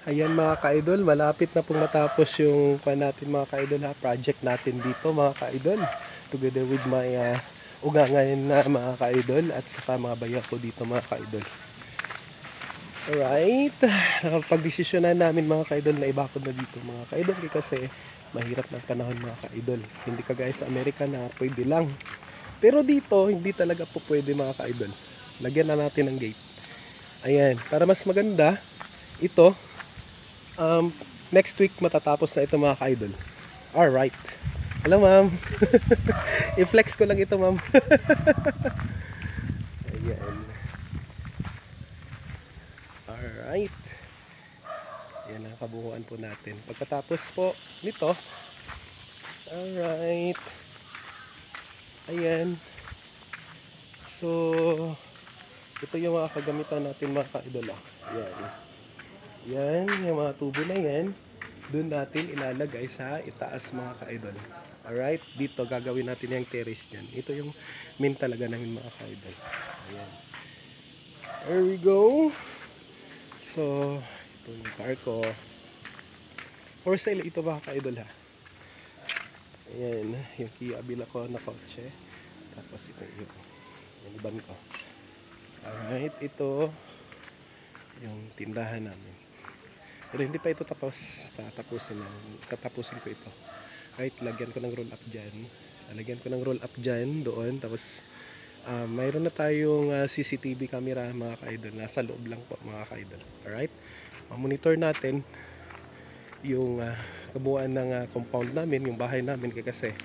Ayan mga ka-idol, malapit na pong matapos yung natin mga ka-idol ha, project natin dito mga ka-idol. Together with my ugangan na mga ka-idol at saka mga bayan ko dito mga ka-idol. Alright, nakapag-desisyonan namin mga ka-idol na ibakod na dito mga ka-idol kasi mahirap ng panahon mga ka-idol. Hindi kagaya sa Amerika na pwede lang. Pero dito, hindi talaga po pwede mga ka-idol. Lagyan na natin ng gate. Ayan, para mas maganda, ito, next week matatapos na ito mga ka-idol. Alright. Hello ma'am. I-flex ko lang ito ma'am. Ayan. Alright. Yan ang kabuuan po natin. Pagkatapos po nito, alright. Ayan. So, ito yung mga kagamitan natin mga ka-idol. Ayan. Yan, yung mga tubo na yan, doon natin ilalagay sa itaas mga ka-idol. Alright, dito gagawin natin yung terrace dyan. Ito yung main talaga namin mga ka-idol. Ayan. There we go. So, ito yung car ko. For sale ito mga ka-idol ha. Ayan, yung Kia Avila ko na kotse. Tapos ito yung van ko. Alright, ito yung tindahan namin. Pero hindi pa ito tapos. Tatapusin ko ito. Kahit lagyan ko ng roll up dyan. Lagyan ko ng roll up dyan doon. Tapos mayroon na tayong CCTV camera mga ka-idol. Nasa loob lang po mga ka-idol. Alright? Monitor natin yung kabuuan ng compound namin, yung bahay namin. Kasi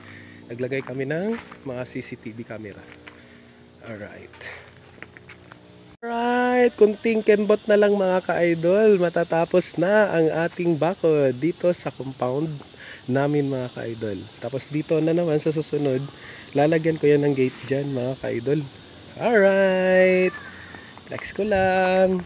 naglagay kami ng mga CCTV camera. Alright. Alright, kunting kembot na lang mga ka-idol, matatapos na ang ating bakod dito sa compound namin mga ka-idol. Tapos dito na naman sa susunod, lalagyan ko yan ng gate dyan mga ka-idol. Alright, flex ko lang.